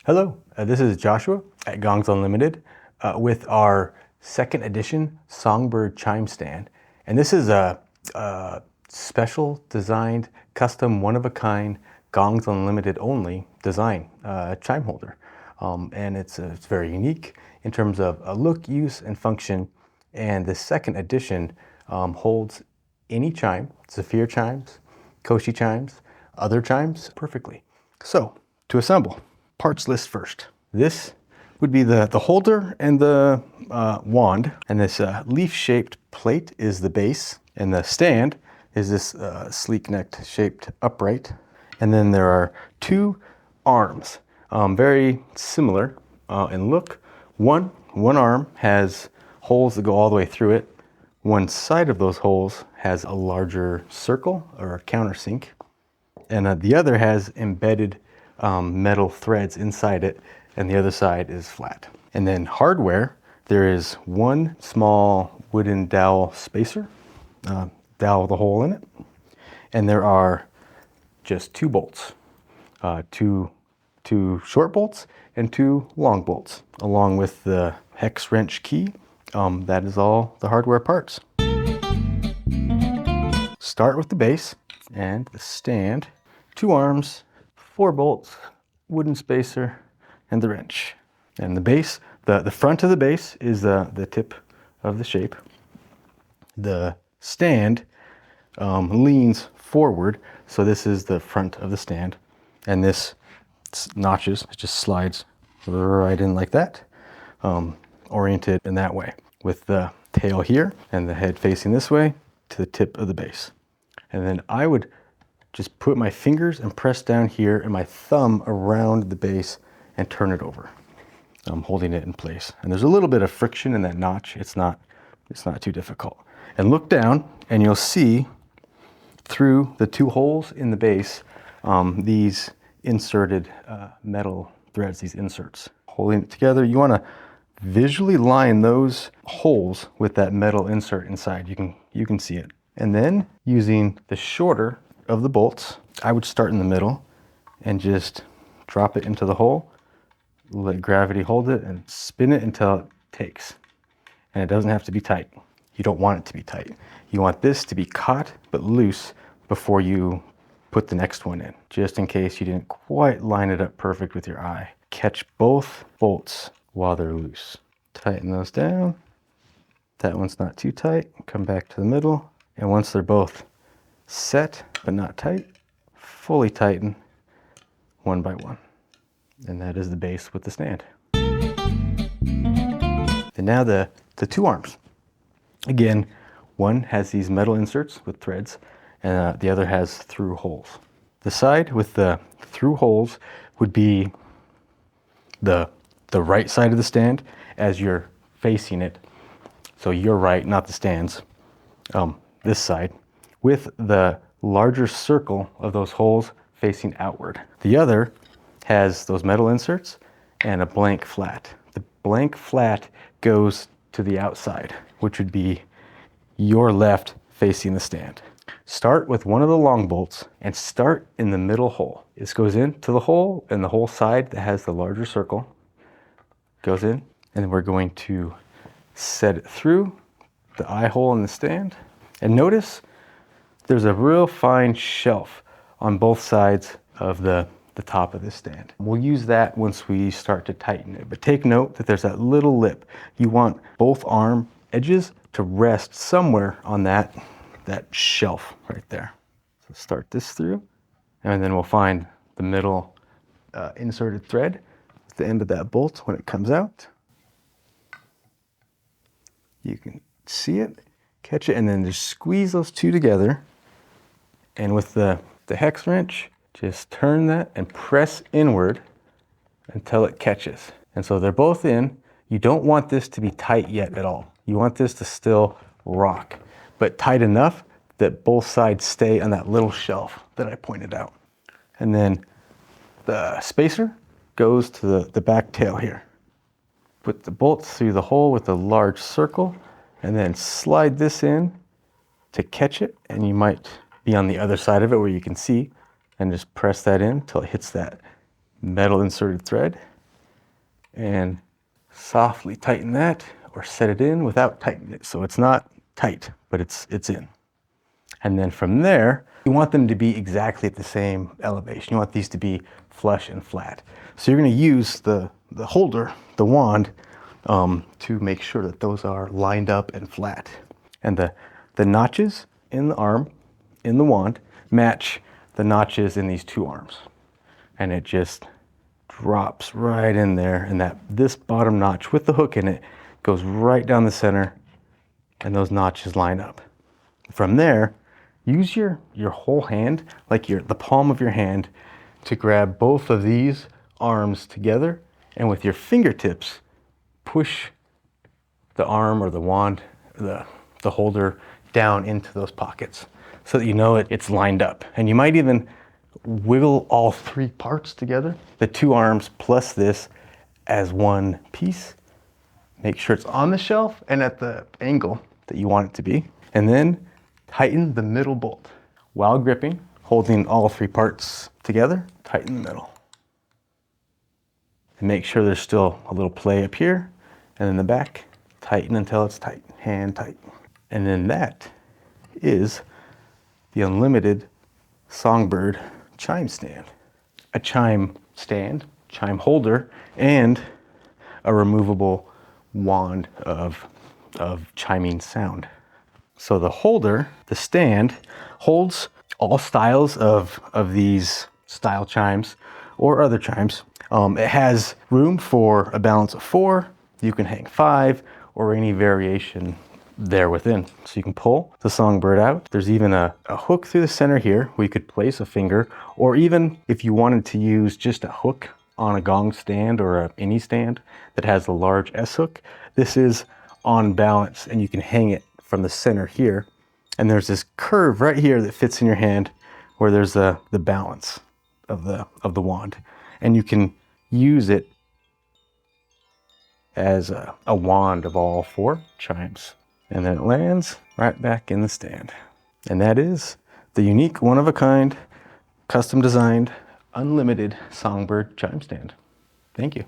Hello, this is Joshua at Gongs Unlimited with our second edition Songbird chime stand. And this is a special designed, custom, one-of-a-kind, Gongs Unlimited only design chime holder. And it's very unique in terms of look, use, and function. And the second edition holds any chime, Zephyr chimes, Koshi chimes, other chimes perfectly. So, to assemble, parts list first. This would be the holder and the wand, and this leaf-shaped plate is the base, and the stand is this sleek-necked shaped upright. And then there are two arms, very similar in look. One arm has holes that go all the way through it. One side of those holes has a larger circle or a countersink, and the other has embedded metal threads inside it, and the other side is flat. And then hardware, there is one small wooden dowel spacer, dowel with a hole in it, and there are just two bolts, two short bolts and two long bolts, along with the hex wrench key. That is all the hardware parts. Start with the base and the stand, two arms, 4 bolts, wooden spacer, and the wrench. And the base, the front of the base is the tip of the shape. The stand leans forward, so this is the front of the stand. And this notches, it just slides right in like that, oriented in that way, with the tail here and the head facing this way to the tip of the base. And then I would just put my fingers and press down here and my thumb around the base and turn it over. I'm holding it in place. And there's a little bit of friction in that notch. It's not too difficult. And look down and you'll see through the two holes in the base, these inserted metal threads, these inserts. Holding it together, you wanna visually line those holes with that metal insert inside. You can see it. And then using the shorter of the bolts, I would start in the middle and just drop it into the hole, let gravity hold it, and spin it until it takes. And it doesn't have to be tight. You don't want it to be tight. You want this to be caught but loose before you put the next one in, just in case you didn't quite line it up perfect with your eye. Catch both bolts while they're loose. Tighten those down. That one's not too tight. Come back to the middle. And once they're both set but not tight, fully tighten one by one. And that is the base with the stand. And now the two arms. Again, one has these metal inserts with threads, and the other has through holes. The side with the through holes would be the right side of the stand as you're facing it. So you're right, not the stand's. This side, with the larger circle of those holes facing outward. The other has those metal inserts and a blank flat. The blank flat goes to the outside, which would be your left facing the stand. Start with one of the long bolts and start in the middle hole. This goes into the hole, and the whole side that has the larger circle goes in, and then we're going to set it through the eye hole in the stand. And notice there's a real fine shelf on both sides of the top of this stand. We'll use that once we start to tighten it, but take note that there's that little lip. You want both arm edges to rest somewhere on that shelf right there. So start this through, and then we'll find the middle inserted thread at the end of that bolt when it comes out. You can see it, catch it, and then just squeeze those two together. And with the hex wrench, just turn that and press inward until it catches. And so they're both in. You don't want this to be tight yet at all. You want this to still rock, but tight enough that both sides stay on that little shelf that I pointed out. And then the spacer goes to the back tail here. Put the bolts through the hole with a large circle, and then slide this in to catch it, and you might be on the other side of it where you can see, and just press that in until it hits that metal inserted thread. and softly tighten that, or set it in without tightening it. So it's not tight, but it's in. And then from there, you want them to be exactly at the same elevation. You want these to be flush and flat. So you're going to use the holder, the wand, to make sure that those are lined up and flat. And the notches in the arm, in the wand, match the notches in these two arms. And it just drops right in there, and this bottom notch with the hook in it goes right down the center, and those notches line up. From there, use your whole hand, like the palm of your hand, to grab both of these arms together, and with your fingertips, push the arm or the wand, the holder down into those pockets so that you know it's lined up. And you might even wiggle all three parts together, the two arms plus this, as one piece. Make sure it's on the shelf and at the angle that you want it to be. And then tighten the middle bolt. While gripping, holding all three parts together, tighten the middle. And make sure there's still a little play up here, and in the back, tighten until it's tight, hand tight. And then that is the unlimited Songbird chime stand. A chime stand, chime holder, and a removable wand of chiming sound. So the holder, the stand, holds all styles of these style chimes or other chimes. It has room for a balance of 4. You can hang 5 or any variation there within. So you can pull the Songbird out. There's even a hook through the center here where you could place a finger, or even if you wanted to use just a hook on a gong stand or a any stand that has a large S hook, this is on balance and you can hang it from the center here. And there's this curve right here that fits in your hand where there's the balance of the wand. And you can use it as a wand of all 4 chimes. And then it lands right back in the stand. And that is the unique, one-of-a-kind, custom designed, unlimited Songbird chime stand. Thank you.